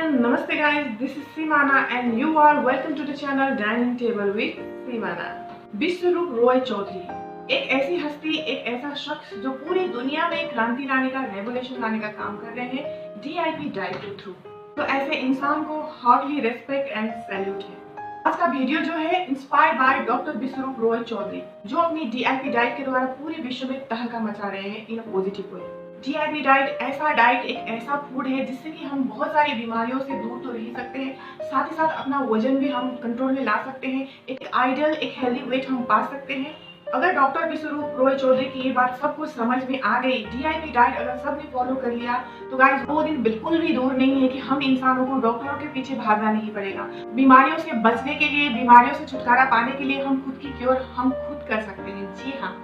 And Namaste guys, this is Simana and you are welcome to the channel Dining Table with Simana। विश्वरूप रॉय चौधरी एक ऐसी हस्ती, एक ऐसा शख्स जो पूरी दुनिया में क्रांति लाने का, रेवोल्यूशन लाने का काम कर रहे हैं DIP डाइट के थ्रू। तो ऐसे इंसान को हार्टली रेस्पेक्ट एंड सैल्यूट है। आज का वीडियो जो है इंस्पायर्ड बाय डॉक्टर विश्वरूप रॉय चौधरी, जो अपनी DIP डाइट के द्वारा पूरे विश्व में तहलका मचा रहे हैं in a positive way. DIP diet ऐसा डाइट, एक ऐसा फूड है जिससे कि हम बहुत सारी बीमारियों से दूर तो रह सकते हैं, साथ ही साथ अपना वजन भी हम कंट्रोल में ला सकते हैं, एक आइडियल, एक हेल्दी वेट हम पा सकते हैं। अगर डॉक्टर विश्वरूप रॉय चौधरी की ये बात सबको समझ में आ गई, DIP डाइट अगर सबने फॉलो कर लिया, तो गाइस वो दिन बिल्कुल भी दूर नहीं है कि हम इंसानों को डॉक्टरों के पीछे भागना नहीं पड़ेगा। बीमारियों से बचने के लिए, बीमारियों से छुटकारा पाने के लिए हम खुद की क्योर हम खुद कर सकते हैं। जी हाँ,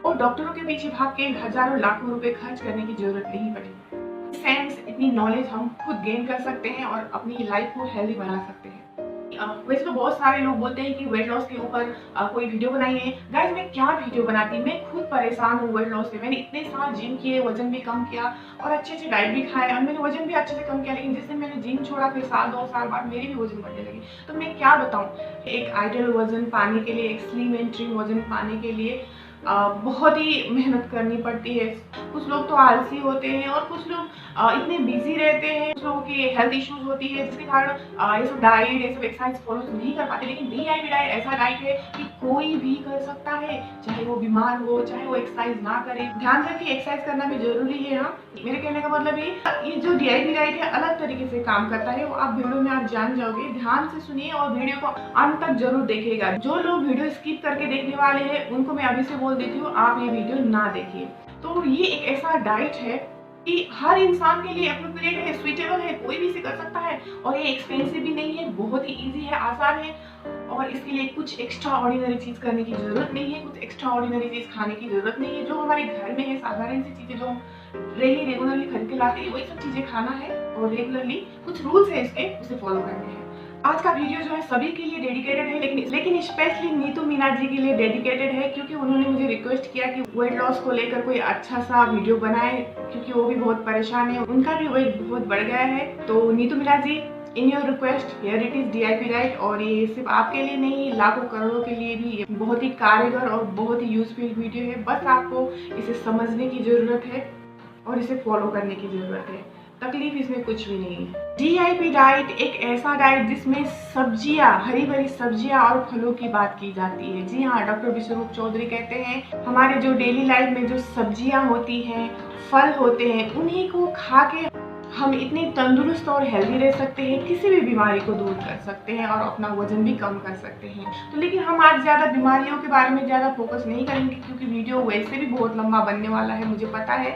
और डॉक्टरों के पीछे भाग के हजारों लाखों रुपए खर्च करने की जरूरत नहीं पड़ेगी। सेंस, इतनी नॉलेज हम खुद गेन कर सकते हैं और अपनी लाइफ को हेल्दी बना सकते हैं। वैसे तो बहुत सारे लोग बोलते हैं कि वेट लॉस के ऊपर कोई वीडियो बनाइए। गाइस मैं क्या वीडियो बनाती, मैं खुद परेशान हूँ वेट लॉस से। मैंने इतने साल जिम किए, वजन भी कम किया और अच्छे डाइट भी खाए और मैंने वजन भी अच्छे से कम किया, लेकिन जिस दिन मैंने जिम छोड़ा फिर साल 2 साल बाद मेरी भी वजन बढ़ने लगी। तो मैं क्या बताऊँ, एक आइडियल वजन पाने के लिए, एक स्लिम एंड ट्रिम वजन पाने के लिए बहुत ही मेहनत करनी पड़ती है। कुछ लोग तो आलसी होते हैं और कुछ लोग इतने बिजी रहते हैं, कुछ लोगों की हेल्थ इश्यूज होती है जिसके कारण ये सब डाइट, ये सब एक्सरसाइज फॉलो नहीं कर पाते। लेकिन DIP डाइट ऐसा डाइट है कि कोई भी कर सकता है, चाहे वो बीमार हो, चाहे वो एक्सरसाइज ना करे। ध्यान रखिए, एक्सरसाइज करना भी जरूरी है। हाँ, मेरे कहने का मतलब ये जो DIP डाइट है अलग तरीके से काम करता है, वो आप वीडियो में आप जान जाओगे। ध्यान से सुनिए और वीडियो को अंत तक जरूर देखिएगा। जो लोग वीडियो स्किप करके देखने वाले हैं उनको मैं अभी से बोल देती हूँ, आप ये वीडियो ना देखिए। तो ये एक ऐसा डाइट है कि हर इंसान के लिए एप्रोप्रिएट है, स्वीटेबल है, कोई भी इसे कर सकता है और ये एक्सपेंसिव भी नहीं है, बहुत ही इजी है, आसान है और इसके लिए कुछ एक्स्ट्रा ऑर्डिनरी चीज करने की जरूरत नहीं है, कुछ एक्स्ट्रा ऑर्डिनरी चीज खाने की जरूरत नहीं है। जो हमारे घर में है, साधारण सी चीजें जो हम रेगुलरली खरीद के लाते हैं, वही सब चीजें खाना है और रेगुलरली कुछ रूल्स है इसके, उसे फॉलो करने हैं। आज का वीडियो जो है सभी के लिए डेडिकेटेड है, लेकिन स्पेशली नीतू मीना जी के लिए डेडिकेटेड है, क्योंकि उन्होंने मुझे रिक्वेस्ट किया कि वेट लॉस को लेकर कोई अच्छा सा वीडियो बनाए, क्योंकि वो भी बहुत परेशान है, उनका भी वेट बहुत बढ़ गया है। तो Neetu Meena ji, in your request, here it is DIP diet. और ये सिर्फ आपके लिए नहीं, लाखों करोड़ों के लिए भी बहुत ही कारगर और बहुत ही यूजफुल वीडियो है। बस आपको इसे समझने की जरूरत है और इसे फॉलो करने की जरूरत है। तकलीफ इसमें कुछ भी नहीं है। DIP डाइट एक ऐसा डाइट जिसमें सब्जियां, हरी भरी सब्जियां और फलों की बात की जाती है। जी हाँ, डॉक्टर विश्वरूप चौधरी कहते हैं हमारे जो डेली लाइफ में जो सब्जियां होती हैं, फल होते हैं, उन्हीं को खा के हम इतने तंदुरुस्त और हेल्दी रह सकते हैं, किसी भी बीमारी को दूर कर सकते हैं और अपना वजन भी कम कर सकते हैं। तो लेकिन हम आज ज्यादा बीमारियों के बारे में ज्यादा फोकस नहीं करेंगे, क्योंकि वीडियो वैसे भी बहुत लंबा बनने वाला है, मुझे पता है।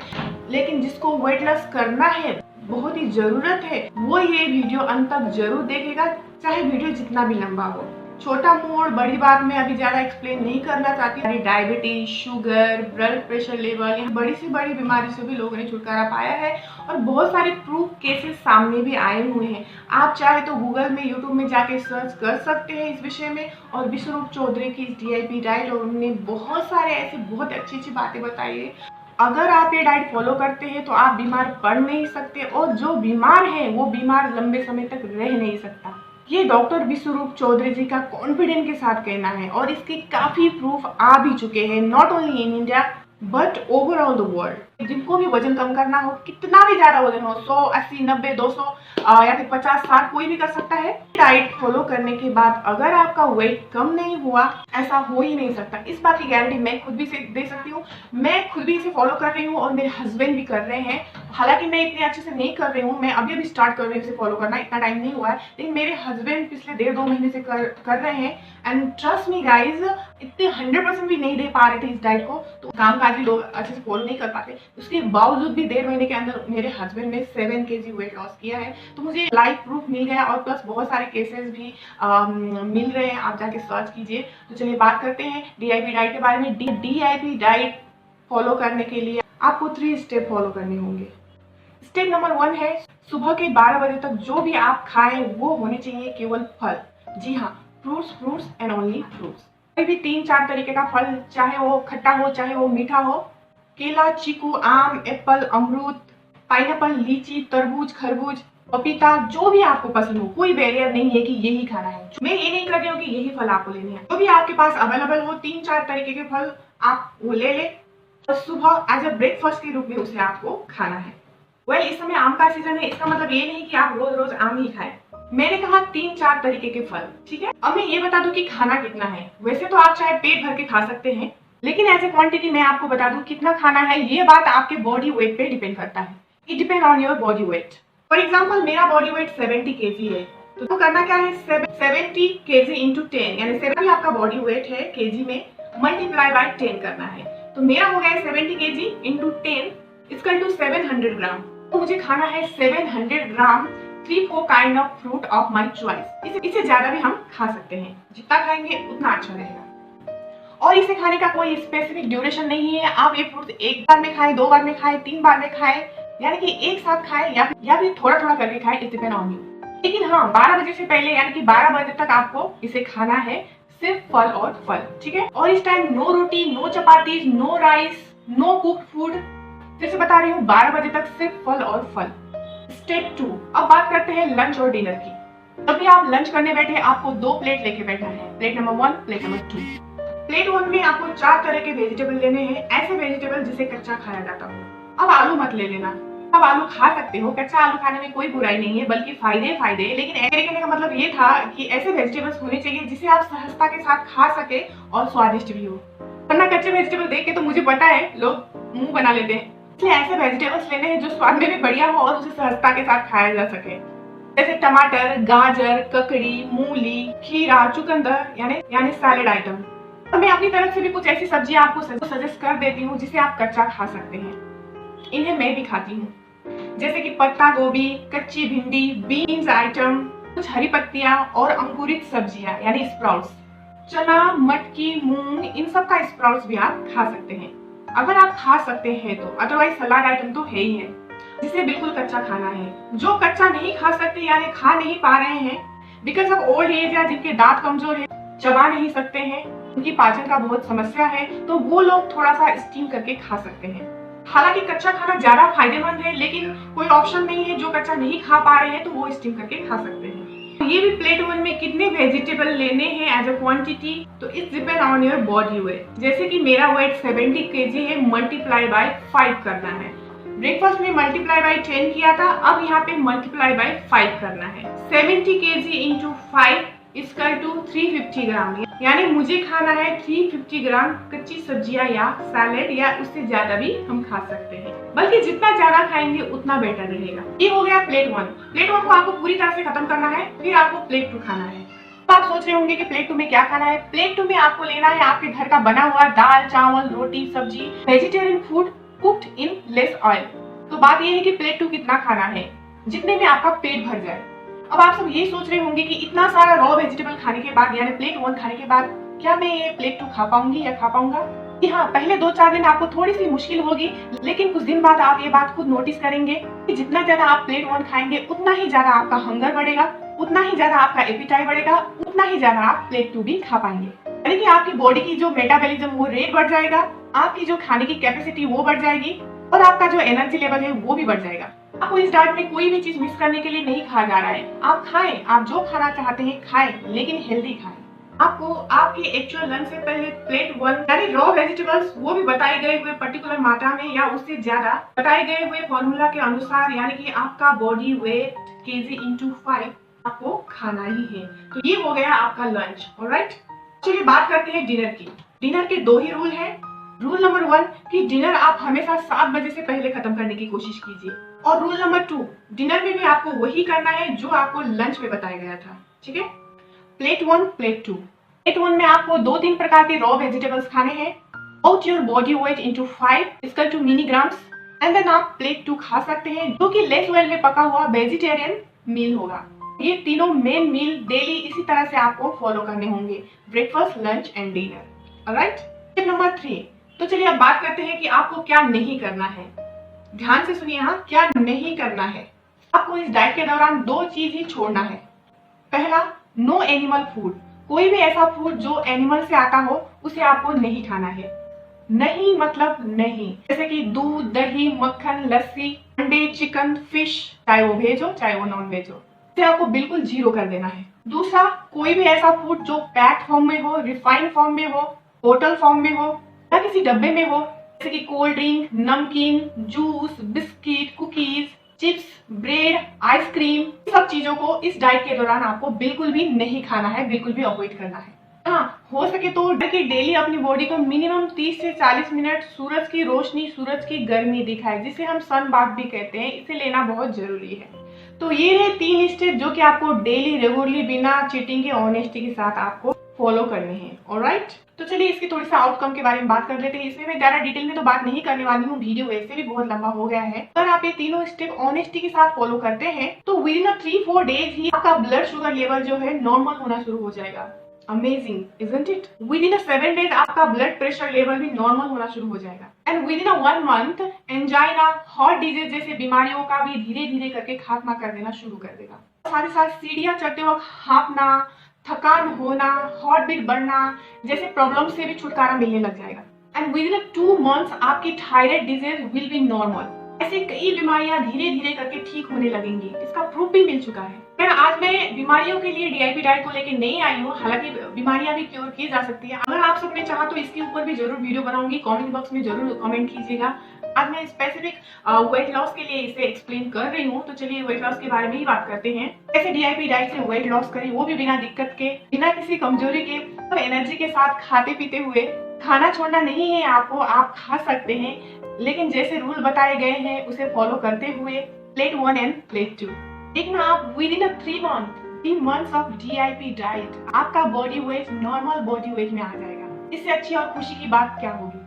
लेकिन जिसको वेट लॉस करना है, बहुत ही जरूरत है, वो ये वीडियो अंत तक जरूर देखेगा, चाहे वीडियो जितना भी लंबा हो। छोटा मोड़, बड़ी बात मैं अभी ज्यादा एक्सप्लेन नहीं करना चाहती। Diabetes, sugar, blood pressure level, बड़ी से बड़ी बीमारी से भी लोगों ने छुटकारा पाया है और बहुत सारे प्रूफ केसेस सामने भी आए हुए हैं। आप चाहे तो गूगल में, यूट्यूब में जाके सर्च कर सकते हैं इस विषय में, और विश्वरूप चौधरी की DIP डाइट, और उन्होंने बहुत सारे ऐसे बहुत अच्छी बातें बताई है। अगर आप ये डाइट फॉलो करते हैं तो आप बीमार पड़ नहीं सकते, और जो बीमार है वो बीमार लंबे समय तक रह नहीं सकता। ये डॉक्टर विश्वरूप चौधरी जी का कॉन्फिडेंस के साथ कहना है और इसके काफी प्रूफ आ भी चुके हैं, not only in India but overall the world. जिनको भी वजन कम करना हो, कितना भी ज्यादा वजन हो, 100, 80, 90, 200 या फिर 50, 60, कोई भी कर सकता है। डाइट फॉलो करने के बाद अगर आपका वेट कम नहीं हुआ, ऐसा हो ही नहीं सकता। इस बात की गारंटी मैं खुद भी दे सकती हूँ। मैं खुद भी इसे फॉलो कर रही हूँ और मेरे हस्बैंड भी कर रहे हैं। हालांकि मैं इतने अच्छे से नहीं कर रही हूँ, मैं अभी अभी स्टार्ट कर रही हूँ इसे फॉलो करना, इतना टाइम नहीं हुआ है, लेकिन मेरे हस्बैंड पिछले 1.5-2 महीने से कर रहे हैं। एंड ट्रस्ट मी गाइज, इतने 100% भी नहीं दे पा रहे थे इस डाइट को, तो कामकाजी लोग अच्छे से फॉलो नहीं कर पाते। उसके बावजूद भी 1.5 महीने के अंदर मेरे हस्बैंड ने 7 kg वेट लॉस किया है। तो मुझे लाइव प्रूफ मिल गया और प्लस बहुत सारे केसेस भी मिल रहे हैं, आप जाके सर्च कीजिए। तो चलिए बात करते हैं DIP डाइट के बारे में। DIP डाइट फॉलो करने के लिए आपको 3 स्टेप फॉलो करने होंगे। स्टेप नंबर 1 है, सुबह के 12 बजे तक जो भी आप खाएं वो होने चाहिए केवल फल। जी हाँ, फ्रूट्स एंड ओनली फ्रूट्स। कोई भी 3-4 तरीके का फल, चाहे वो खट्टा हो चाहे वो मीठा हो, केला, चीकू, आम, एप्पल, अमरूद, पाइनएप्पल, लीची, तरबूज, खरबूज, पपीता, जो भी आपको पसंद हो, कोई बैरियर नहीं है कि यही खाना है। मैं ये नहीं कर रही हूँ कि यही फल आपको लेने हैं। जो भी आपके पास अवेलेबल हो 3-4 तरीके के फल आप वो ले ले और सुबह एज अ ब्रेकफास्ट के रूप में उसे आपको खाना है। इस समय आम का सीजन है, इसका मतलब ये नहीं कि आप रोज रोज आम ही खाएं। मैंने कहा 3-4 तरीके के फल, ठीक है। अब मैं ये बता दूं कि खाना कितना है। वैसे तो आप चाहे पेट भर के खा सकते हैं, लेकिन एज ए क्वांटिटी मैं आपको बता दूं कितना खाना है। ये बात आपके बॉडी वेट पे डिपेंड करता है। It depend on your body wait. For example मेरा बॉडी वेट 70 kg है, तो करना क्या है 70 kg इंटू 10, यानी 70 आपका बॉडी वेट है केजी में, मल्टीप्लाई बाय 10 करना है। तो मेरा हो गया 70 kg इंटू 10 इक्वल टू 700 ग्राम। तो मुझे खाना है 700 ग्राम 3-4 kind of fruit of my choice. इससे ज्यादा भी हम खा सकते हैं, जितना खाएंगे उतना अच्छा रहेगा। और इसे खाने का कोई स्पेसिफिक ड्यूरेशन नहीं है। आप ये फ्रूट एक बार में खाएं, 2 बार में खाएं, 3 बार में खाएं, यानी कि एक साथ खाएं या फिर थोड़ा थोड़ा करके खाएं, इट डिपेंड ऑन यू। लेकिन हाँ, 12 बजे से पहले यानी कि 12 बजे तक आपको इसे खाना है, सिर्फ फल और फल, ठीक है। और इस time no roti, no chapati, no rice, no cooked food. फिर से बता रही हूँ, 12 बजे तक सिर्फ फल और फल। स्टेप 2, अब बात करते हैं लंच और डिनर की। जब भी आप लंच करने बैठे आपको 2 प्लेट लेके बैठना है। Plate number 1, plate number 2। Plate 1 में आपको 4 तरह के वेजिटेबल लेने हैं, ऐसे वेजिटेबल जिसे कच्चा खाया जाता हो। अब आलू मत ले लेना। अब आलू खा सकते हो, कच्चा आलू खाने में कोई बुराई नहीं है, बल्कि फायदे। लेकिन मेरे कहने का मतलब ये था कि ऐसे वेजिटेबल्स होने चाहिए जिसे आप सहजता के साथ खा सके और स्वादिष्ट भी हो। वरना कच्चे वेजिटेबल देख के तो मुझे पता है लोग मुंह बना लेते हैं। इसलिए ऐसे वेजिटेबल्स लेने हैं जो स्वाद में भी बढ़िया हो और उसे सहजता के साथ खाया जा सके। जैसे टमाटर, गाजर, ककड़ी, मूली, खीरा, चुकंदर यानी सैलेड आइटम। और मैं अपनी तरफ से भी कुछ ऐसी सब्जियां आपको सजेस्ट कर देती हूँ जिसे आप कच्चा खा सकते हैं। इन्हें मैं भी खाती हूँ, जैसे कि पत्ता गोभी, कच्ची भिंडी, बीन्स आइटम, कुछ हरी पत्तियां और अंकुरित सब्जियां यानी स्प्राउट्स, चना, मटकी, मूंग, इन सब का स्प्राउट्स भी आप खा सकते हैं अगर आप खा सकते हैं तो। अदरवाइज सलाद आइटम तो है ही है जिसे बिल्कुल कच्चा खाना है। जो कच्चा नहीं खा सकते यानी खा नहीं पा रहे हैं बिकॉज ऑफ ओल्ड एज या जिनके दांत कमजोर है, चबा नहीं सकते हैं, उनकी पाचन का बहुत समस्या है, तो वो लोग थोड़ा सा स्टीम करके खा सकते हैं। हालांकि कच्चा खाना ज्यादा फायदेमंद है, लेकिन कोई ऑप्शन नहीं है, जो कच्चा नहीं खा पा रहे हैं तो वो स्टीम करके खा सकते हैं। ये भी प्लेट 1 में कितने वेजिटेबल लेने हैं एज अ क्वांटिटी, तो it depend on your body wait. जैसे कि मेरा वेट 70 kg है, मल्टीप्लाई बाय 5 करना है। ब्रेकफास्ट में मल्टीप्लाई बाय 10 किया था, अब यहाँ पे मल्टीप्लाई बाय 5 करना है। 70 kg इंटू 5 इक्वल टू 350 ग्राम, यानी मुझे खाना है 350 ग्राम कच्ची सब्जियां या सैलेड, या उससे ज्यादा भी हम खा सकते हैं, बल्कि जितना ज्यादा खाएंगे उतना बेटर रहेगा। ये हो गया प्लेट 1। प्लेट 1 को आपको पूरी तरह से खत्म करना है, फिर आपको प्लेट 2 खाना है। तो आप सोच रहे होंगे कि प्लेट 2 में क्या खाना है। प्लेट 2 में आपको लेना है आपके घर का बना हुआ दाल, चावल, रोटी, सब्जी, vegetarian food cooked in less oil. तो बात यह है कि प्लेट 2 कितना खाना है, जितने में आपका पेट भर जाए। अब आप सब ये सोच रहे होंगे कि इतना सारा रॉ वेजिटेबल खाने के बाद यानी प्लेट 1 खाने के बाद क्या मैं ये प्लेट 2 खा पाऊंगी या खा पाऊंगा? हाँ, पहले 2-4 दिन आपको थोड़ी सी मुश्किल होगी, लेकिन कुछ दिन बाद आप ये बात खुद नोटिस करेंगे कि जितना ज्यादा आप प्लेट 1 खाएंगे उतना ही ज्यादा आपका हंगर बढ़ेगा, उतना ही ज्यादा आपका एपिटाइट बढ़ेगा, उतना ही ज्यादा आप प्लेट 2 भी खा पाएंगे। यानी कि आपकी बॉडी की जो मेटाबॉलिज्म वो रेट बढ़ जाएगा, आपकी जो खाने की कैपेसिटी वो बढ़ जाएगी और आपका जो एनर्जी लेवल है वो भी बढ़ जाएगा। आपको इस डाइट में कोई भी चीज मिस करने के लिए नहीं कहा जा रहा है। आप खाएं, आप जो खाना चाहते हैं खाएं, लेकिन हेल्दी खाएं। आपको आपके एक्चुअल लंच से पहले प्लेट 1 यानी रॉ वेजिटेबल्स वो भी बताए गए हुए पर्टिकुलर मात्रा में या उससे ज्यादा बताए गए हुए फॉर्मूला के अनुसार, यानी कि आपका बॉडी वेट केजी इंटू 5 आपको खाना ही है। तो ये हो गया आपका लंच। ऑलराइट, चलिए बात करते हैं डिनर की। डिनर के 2 ही रूल हैं। रूल नंबर 1 कि डिनर आप हमेशा 7 बजे से पहले खत्म करने की कोशिश कीजिए, और रूल नंबर 2 डिनर में भी आपको वही करना है जो आपको लंच में बताया गया था। ठीक है, प्लेट 1 प्लेट 2। प्लेट 1 में आपको 2-3 प्रकार के रॉ वेजिटेबल्स खाने हैं, out your body weight into 5 equal to milligrams, and then आप प्लेट 2 खा सकते हैं जो कि लेस ऑयल में पका हुआ वेजिटेरियन मील होगा। ये तीनों मेन मील डेली इसी तरह से आपको फॉलो करने होंगे, breakfast, lunch and dinner. Alright, tip number 3। तो चलिए अब बात करते हैं कि आपको क्या नहीं करना है। ध्यान से सुनिए, हाँ, क्या नहीं करना है। आपको इस डाइट के दौरान 2 चीज ही छोड़ना है। पहला, नो एनिमल फूड। कोई भी ऐसा फूड जो एनिमल से आता हो उसे आपको नहीं खाना है। नहीं मतलब नहीं, जैसे कि दूध, दही, मक्खन, लस्सी, अंडे, चिकन, फिश, चाहे वो वेज हो चाहे वो नॉन वेज हो, इसे आपको बिल्कुल जीरो कर देना है। दूसरा, कोई भी ऐसा फूड जो पैक फॉर्म में हो, रिफाइंड फॉर्म में हो, बोतल फॉर्म में हो या किसी डब्बे में हो, जैसे कि कोल्ड ड्रिंक, नमकीन, juice, biscuit, cookies, chips, bread, ice cream, सब चीजों को इस डाइट के दौरान आपको बिल्कुल भी नहीं खाना है, बिल्कुल भी अवॉइड करना है। हाँ, हो सके तो डेली अपनी बॉडी को मिनिमम 30 से 40 मिनट सूरज की रोशनी, सूरज की गर्मी दिखाए, जिसे हम सन बाथ भी कहते हैं, इसे लेना बहुत जरूरी है। तो ये रहे 3 स्टेप जो कि आपको डेली रेगुलरली बिना चीटिंग के, ऑनेस्टी के साथ आपको फॉलो करने हैं। ऑलराइट, तो चलिए इसकी थोड़ी सा आउटकम के बारे में बात कर लेते हैं। इसमें मैं ज्यादा डिटेल में तो बात नहीं करने वाली हूँ, वीडियो वैसे भी बहुत लंबा हो गया है। अगर आप ये तीनों स्टेप ऑनेस्टी के साथ फॉलो करते हैं तो विद इन 3-4 डेज ही आपका ब्लड शुगर लेवल जो है नॉर्मल होना शुरू हो जाएगा। Amazing, isn't it? Within 7 days आपका ब्लड प्रेशर लेवल भी नॉर्मल होना शुरू हो जाएगा। And within 1 month angina, heart disease जैसे बीमारियों का भी धीरे धीरे करके खात्मा कर देना शुरू कर देगा। साथ ही साथ सीढ़ियां चढ़ते वक्त हाँफना, थकान होना, हार्ट बीट बढ़ना जैसे प्रॉब्लम से भी छुटकारा मिलने लग जाएगा। एंड विदिन 2 मंथ्स आपकी thyroid disease will be normal. ऐसे कई बीमारियां धीरे धीरे करके ठीक होने लगेंगी, इसका प्रूफ भी मिल चुका है। आज मैं बीमारियों के लिए डीआईपी डाइट को लेके नहीं आई हूँ, हालांकि बीमारियां भी क्योर की जा सकती है। अगर आप सबने चाहा तो इसके ऊपर भी जरूर वीडियो बनाऊंगी, कमेंट बॉक्स में जरूर कमेंट कीजिएगा। आज मैं स्पेसिफिक वेट लॉस के लिए इसे एक्सप्लेन कर रही हूँ, तो चलिए वेट लॉस के बारे में ही बात करते हैं। कैसे डीआईपी डाइट से वेट लॉस करें, वो भी बिना दिक्कत के, बिना किसी कमजोरी के, और एनर्जी के साथ खाते पीते हुए। खाना छोड़ना नहीं है आपको, आप खा सकते हैं, लेकिन जैसे रूल बताए गए हैं उसे फॉलो करते हुए। प्लेट 1 एंड प्लेट 2 देखना आप within 3 months of DIP diet आपका body weight normal body weight में आ जाएगा। इससे अच्छी और खुशी की बात क्या होगी,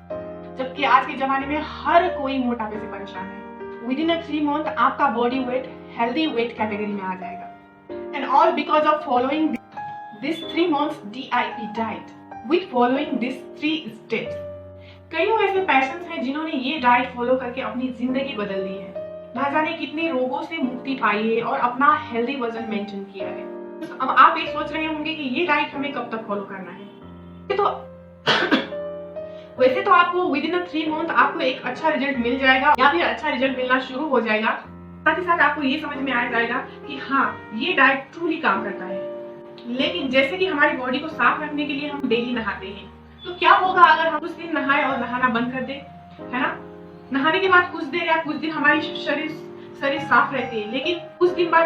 जबकि आज के जमाने में हर कोई मोटापे से परेशान है। विद इन 3 मंथ आपका body wait healthy weight category में आ जाएगा। And all because of following this 3 months DIP diet with following this 3 steps. कईयों ऐसे पैशंस हैं जिन्होंने ये डाइट फॉलो करके अपनी जिंदगी बदल दी है, ना जाने कितने रोगों से मुक्ति पाई है और अपना हेल्दी वजन मेंटेन किया है। अब आप ये सोच रहे होंगे कि ये डाइट हमें कब तक फॉलो करना है। तो वैसे तो आपको विद इन 3 मंथ आपको एक अच्छा रिजल्ट मिल जाएगा या फिर अच्छा रिजल्ट मिलना शुरू हो जाएगा। साथ ही साथ आपको ये समझ में आ जाएगा कि हाँ, ये डाइट ट्रूली काम करता है। लेकिन जैसे कि हमारी बॉडी को साफ रखने के लिए हम डेली नहाते हैं, तो क्या होगा अगर हम कुछ दिन नहाए और नहाना बंद कर दे, है ना? नहाने के बाद कुछ देर या कुछ दिन हमारी शरीर साफ रहती है, लेकिन कुछ दिन बाद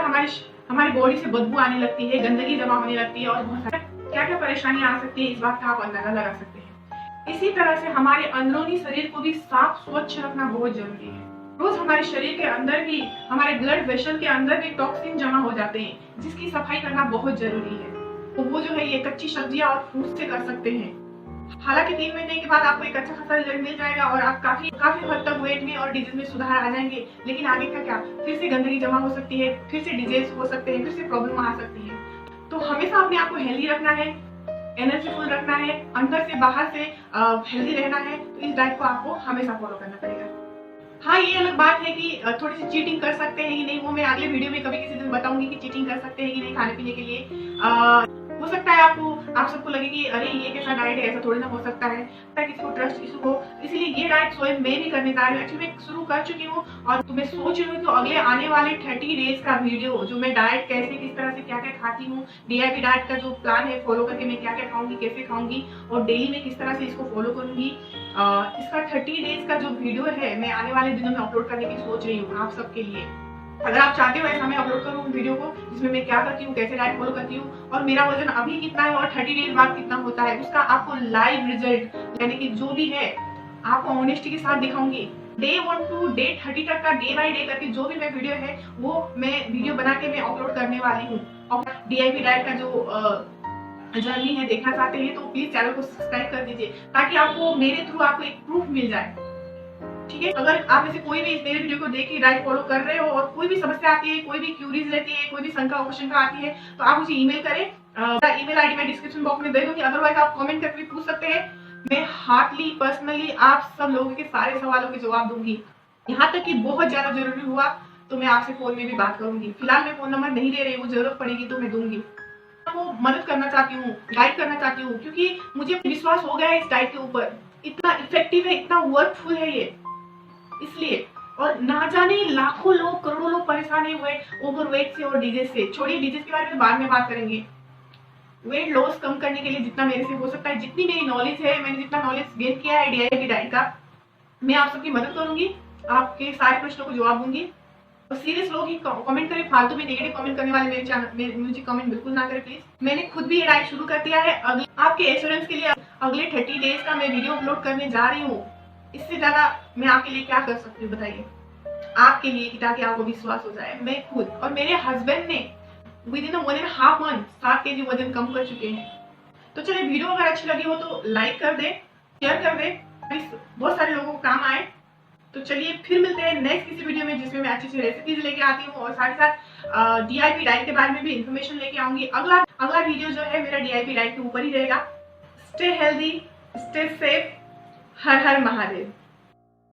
हमारी बॉडी से बदबू आने लगती है, गंदगी जमा होने लगती है और बहुत सारी क्या क्या परेशानियां आ सकती है, इस बात का आप अंदाजा लगा सकते हैं। इसी तरह से हमारे अंदरूनी शरीर को भी साफ स्वच्छ रखना बहुत जरूरी है। रोज हमारे शरीर के अंदर भी, हमारे ब्लड वेसल के अंदर भी टॉक्सिन जमा हो जाते हैं, जिसकी सफाई करना बहुत जरूरी है। तो वो जो है ये कच्ची सब्जियां और फ्रूट से कर सकते हैं। हालांकि 3 महीने के बाद आपको एक अच्छा खासा रिजल्ट मिल जाएगा और आप काफी हद तक वेट में और डिजीज में सुधार आ जाएंगे। लेकिन आगे का क्या, फिर से गंदगी जमा हो सकती है, फिर से डिजीज हो सकते हैं, फिर से प्रॉब्लम आ सकती है। तो हमेशा अपने आप को हेल्दी रखना है, एनर्जीफुल रखना है, अंदर से बाहर से हेल्दी रहना है, तो इस डाइट को आपको हमेशा फॉलो करना पड़ेगा। हाँ, ये अलग बात है कि थोड़ी सी चीटिंग कर सकते हैं कि नहीं, वो मैं अगले वीडियो में कभी किसी दिन बताऊंगी कि चीटिंग कर सकते हैं कि नहीं खाने पीने के लिए। हो सकता है आप सबको लगे कि अरे ये कैसा डाइट है, ऐसा थोड़ी ना हो सकता है, ताकि किसी को ट्रस्ट इशू हो, इसलिए ये डाइट स्वयं मैं भी करने जा रही हूँ। एक्चुअली मैं शुरू कर चुकी हूँ और तो मैं सोच रही हूँ कि अगले आने वाले 30 डेज का वीडियो जो मैं डाइट कैसे, किस तरह से क्या क्या खाती हूँ, डीआईपी डाइट का जो प्लान है फॉलो करके मैं क्या क्या खाऊंगी, कैसे खाऊंगी और डेली में किस तरह से इसको फॉलो करूंगी, इसका 30 डेज का जो वीडियो है मैं आने वाले दिनों में अपलोड करने की सोच रही हूँ आप सबके लिए। अगर आप चाहते हो ऐसा मैं अपलोड करूँ वीडियो को जिसमें मैं क्या करती हूँ, कैसे डाइट फॉलो करती हूँ और मेरा वजन अभी कितना है और 30 डेज बाद कितना होता है, उसका आपको लाइव रिजल्ट यानी कि जो भी है आपको ऑनेस्टी के साथ दिखाऊंगी। डे 1 to डे 30 तक का डे बाय डे करके जो भी मैं वीडियो है वो मैं वीडियो बना के मैं अपलोड करने वाली हूँ। और डीआईपी डाइट का जो जर्नी है देखना चाहते हैं तो प्लीज चैनल को सब्सक्राइब कर दीजिए, ताकि आपको मेरे थ्रू आपको एक प्रूफ मिल जाए। ठीक है, अगर आप में से कोई भी इस मेरे वीडियो को देख के डाइट फॉलो कर रहे हो और कोई भी समस्या आती है, कोई भी क्यूरीज रहती है, कोई भी शंका आती है, तो आप मुझे ईमेल करें। ईमेल आईडी मैं डिस्क्रिप्शन बॉक्स में दे दूंगी, अदरवाइज आप कमेंट करके पूछ सकते हैं। मैं हार्टली पर्सनली आप सब लोगों के सारे सवालों के जवाब दूंगी। यहाँ तक कि बहुत ज्यादा जरूरी हुआ तो मैं आपसे फोन में भी बात करूंगी। फिलहाल मैं फोन नंबर नहीं दे रही हूँ, जरूरत पड़ेगी तो मैं दूंगी। आपको मदद करना चाहती हूँ, गाइड करना चाहती हूँ, क्योंकि मुझे विश्वास हो गया है इस डाइट के ऊपर इतना इफेक्टिव है, इतना वर्कफुल है ये, इसलिए। और ना जाने लाखों लोग, करोड़ों लोग परेशान हुए ओवरवेट से और डिजीज से। छोड़िए डिजीज के बारे में बाद में बात करेंगे। वेट लॉस कम करने के लिए जितना मेरे से हो सकता है, जितनी मेरी नॉलेज है, मैंने जितना नॉलेज गेन किया है DIP डाइट का, मैं आप सबकी मदद करूंगी, आपके सारे प्रश्नों को जवाब दूंगी। और सीरियस लोग ही कमेंट करें, फालतू में नेगेटिव कमेंट करने वाले मेरे चैनल मुझे कमेंट बिल्कुल ना करें प्लीज। मैंने खुद भी ये डाइट शुरू कर दिया है। आपके एश्योरेंस के लिए अगले 30 डेज का मैं वीडियो अपलोड करने जा रही हूँ। इससे ज्यादा मैं आपके लिए क्या कर सकती हूँ बताइए, आपके लिए, ताकि आपको विश्वास हो जाए। मैं खुद और मेरे हस्बैंड ने विद इन 1.5 मंथ 7 kg वजन कम कर चुके हैं। तो चलिए, वीडियो अगर अच्छी लगी हो तो लाइक कर दे, शेयर कर दे, बहुत सारे लोगों को काम आए। तो चलिए फिर मिलते हैं नेक्स्ट किसी वीडियो में, जिसमें मैं अच्छी अच्छी रेसिपीज लेके आती हूँ और साथ ही साथ DIP डाइट के बारे में भी इंफॉर्मेशन लेके आऊंगी। अगला वीडियो जो है मेरा DIP डाइट के ऊपर ही रहेगा। स्टे हेल्दी, स्टे सेफ, हर हर महादेव।